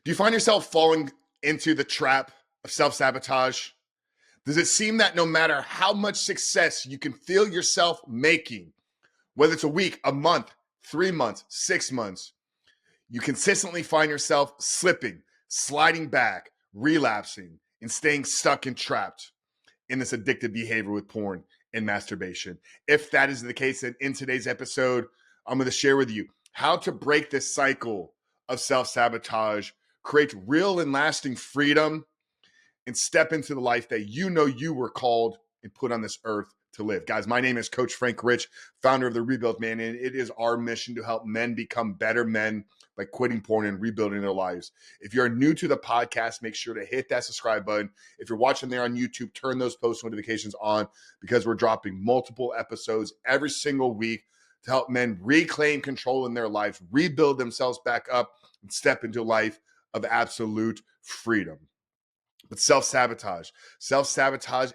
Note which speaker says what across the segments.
Speaker 1: Do you find yourself falling into the trap of self-sabotage? Does it seem that no matter how much success you can feel yourself making, whether it's a week, a month, 3 months, 6 months, you consistently find yourself slipping, sliding back, relapsing, and staying stuck and trapped in this addictive behavior with porn and masturbation? If that is the case, then in today's episode, I'm going to share with you how to break this cycle of self-sabotage, create real and lasting freedom, and step into the life that you know you were called and put on this earth to live. Guys, my name is Coach Frank Rich, founder of The Rebuilt Man, and it is our mission to help men become better men by quitting porn and rebuilding their lives. If you're new to the podcast, make sure to hit that subscribe button. If you're watching there on YouTube, turn those post notifications on, because we're dropping multiple episodes every single week to help men reclaim control in their lives, rebuild themselves back up, and step into a life of absolute freedom. But self-sabotage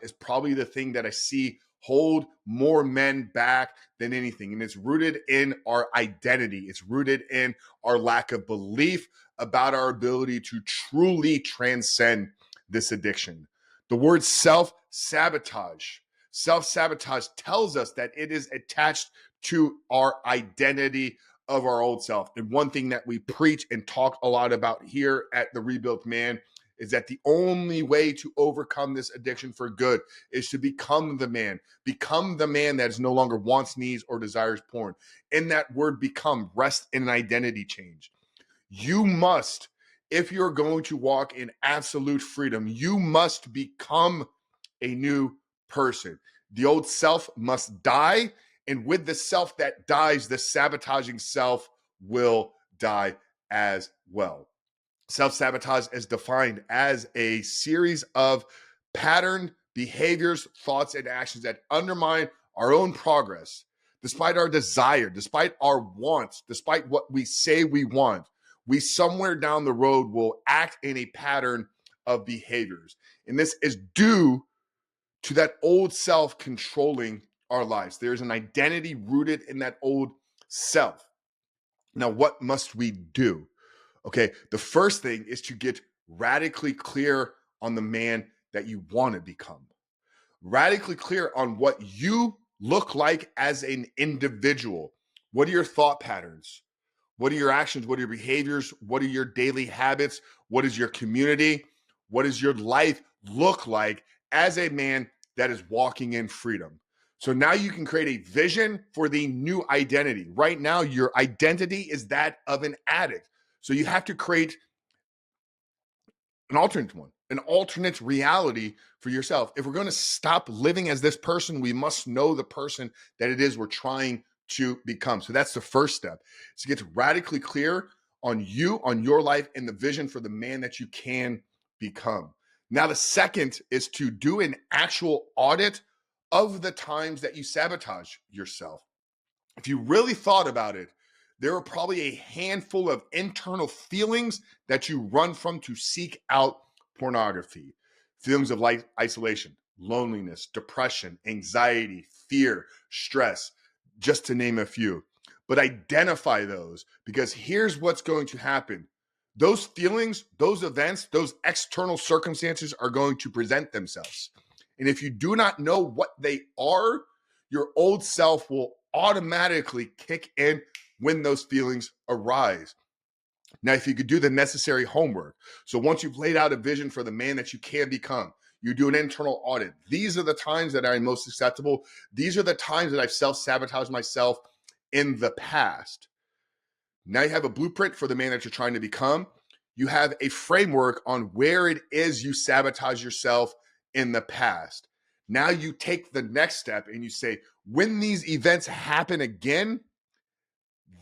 Speaker 1: is probably the thing that I see hold more men back than anything. And it's rooted in our identity. It's rooted in our lack of belief about our ability to truly transcend this addiction. The word self-sabotage tells us that it is attached to our identity of our old self. And one thing that we preach and talk a lot about here at The Rebuilt Man is that the only way to overcome this addiction for good is to become the man that is no longer wants, needs, or desires porn. In that word become, rest in an identity change. You must, if you're going to walk in absolute freedom, you must become a new person. The old self must die, and with the self that dies, the sabotaging self will die as well. Self-sabotage is defined as a series of patterned behaviors, thoughts, and actions that undermine our own progress, despite our desire, despite our wants, despite what we say we want. We somewhere down the road will act in a pattern of behaviors. And this is due to that old self controlling our lives. There's an identity rooted in that old self. Now, what must we do? Okay, the first thing is to get radically clear on the man that you want to become. Radically clear on what you look like as an individual. What are your thought patterns? What are your actions? What are your behaviors? What are your daily habits? What is your community? What does your life look like as a man that is walking in freedom? So now you can create a vision for the new identity. Right now, your identity is that of an addict. So you have to create an alternate one, an alternate reality for yourself. If we're going to stop living as this person, we must know the person that it is we're trying to become. So that's the first step, is to get radically clear on you, on your life, and the vision for the man that you can become. Now, the second is to do an actual audit of the times that you sabotage yourself. If you really thought about it, there are probably a handful of internal feelings that you run from to seek out pornography. Feelings of isolation, loneliness, depression, anxiety, fear, stress, just to name a few. But identify those, because here's what's going to happen. Those feelings, those events, those external circumstances are going to present themselves. And if you do not know what they are, your old self will automatically kick in when those feelings arise. Now, if you could do the necessary homework, so once you've laid out a vision for the man that you can become, you do an internal audit. These are the times that I'm most susceptible. These are the times that I've self-sabotaged myself in the past. Now you have a blueprint for the man that you're trying to become. You have a framework on where it is you sabotage yourself in the past. Now you take the next step and you say, when these events happen again,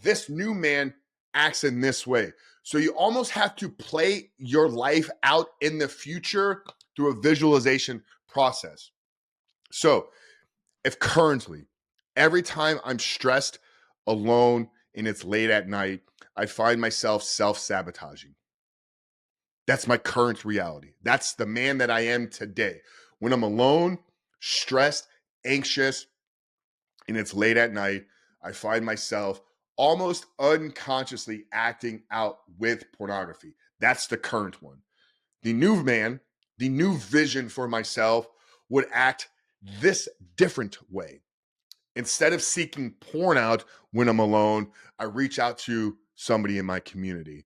Speaker 1: this new man acts in this way. So you almost have to play your life out in the future through a visualization process. So if currently, every time I'm stressed, alone, and it's late at night, I find myself self-sabotaging. That's my current reality. That's the man that I am today. When I'm alone, stressed, anxious, and it's late at night, I find myself almost unconsciously acting out with pornography. That's the current one. The new man, the new vision for myself would act this different way. Instead of seeking porn out when I'm alone, I reach out to somebody in my community.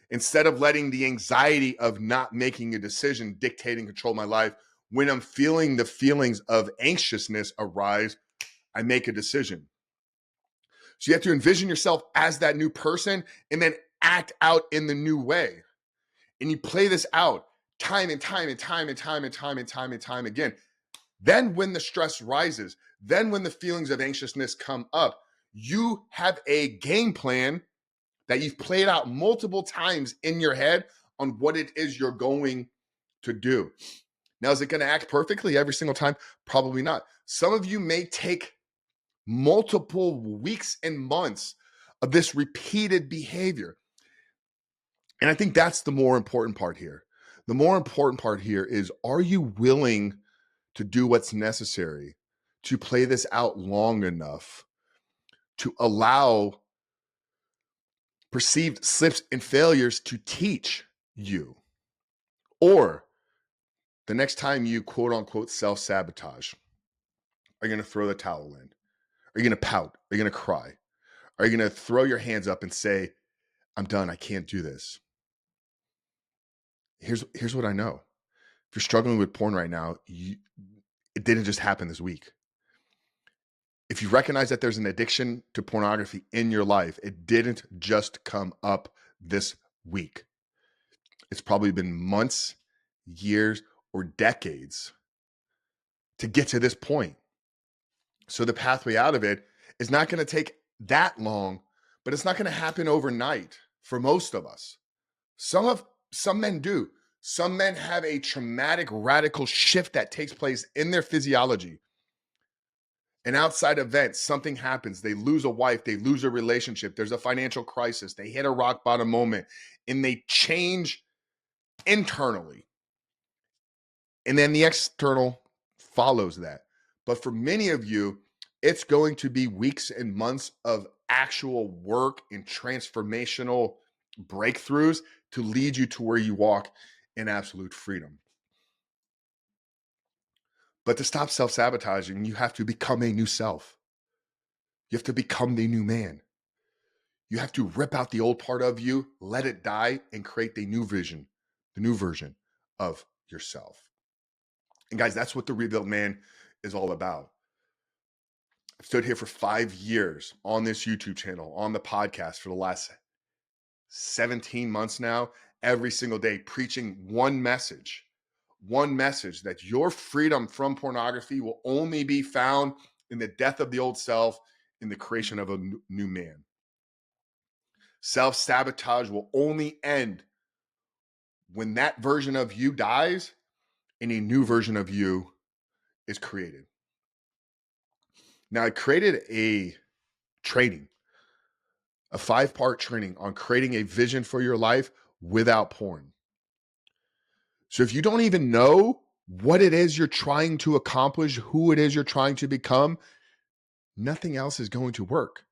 Speaker 1: Instead of letting the anxiety of not making a decision dictate and control my life, when I'm feeling the feelings of anxiousness arise, I make a decision. So you have to envision yourself as that new person and then act out in the new way. And you play this out time and time and time and time and time and time and time again. Then when the stress rises, then when the feelings of anxiousness come up, you have a game plan that you've played out multiple times in your head on what it is you're going to do. Now, is it going to act perfectly every single time? Probably not. Some of you may take multiple weeks and months of this repeated behavior. And I think that's the more important part here. The more important part here is, are you willing to do what's necessary to play this out long enough to allow perceived slips and failures to teach you? Or the next time you quote unquote self-sabotage, are you going to throw the towel in? Are you going to pout? Are you going to cry? Are you going to throw your hands up and say, I'm done, I can't do this? Here's what I know. If you're struggling with porn right now, it didn't just happen this week. If you recognize that there's an addiction to pornography in your life, it didn't just come up this week. It's probably been months, years, or decades to get to this point. So the pathway out of it is not going to take that long, but it's not going to happen overnight for most of us. Some men do. Some men have a traumatic, radical shift that takes place in their physiology. An outside event, something happens. They lose a wife, they lose a relationship, there's a financial crisis, they hit a rock bottom moment, and they change internally. And then the external follows that. But for many of you, it's going to be weeks and months of actual work and transformational breakthroughs to lead you to where you walk in absolute freedom. But to stop self-sabotaging, you have to become a new self. You have to become the new man. You have to rip out the old part of you, let it die, and create the new vision, the new version of yourself. And guys, that's what the Rebuilt Man is all about. I've stood here for 5 years on this YouTube channel, on the podcast for the last 17 months now, every single day, preaching one message that your freedom from pornography will only be found in the death of the old self, in the creation of a new man. Self-sabotage will only end when that version of you dies and a new version of you is created. Now, I created a training, a 5-part training on creating a vision for your life without porn. So if you don't even know what it is you're trying to accomplish, who it is you're trying to become, nothing else is going to work.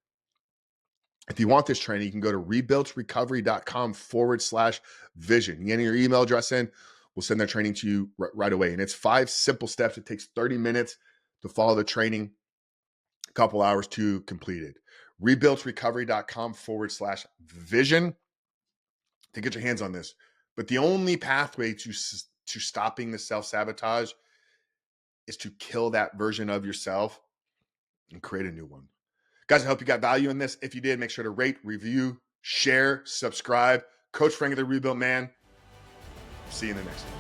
Speaker 1: If you want this training, you can go to rebuiltrecovery.com/vision. You get your email address in, we'll send that training to you right away. And it's 5 simple steps. It takes 30 minutes to follow the training, a couple hours to complete it. rebuiltrecovery.com/vision to get your hands on this. But the only pathway to stopping the self-sabotage is to kill that version of yourself and create a new one. Guys, I hope you got value in this. If you did, make sure to rate, review, share, subscribe. Coach Frank of the Rebuilt Man. See you in the next one.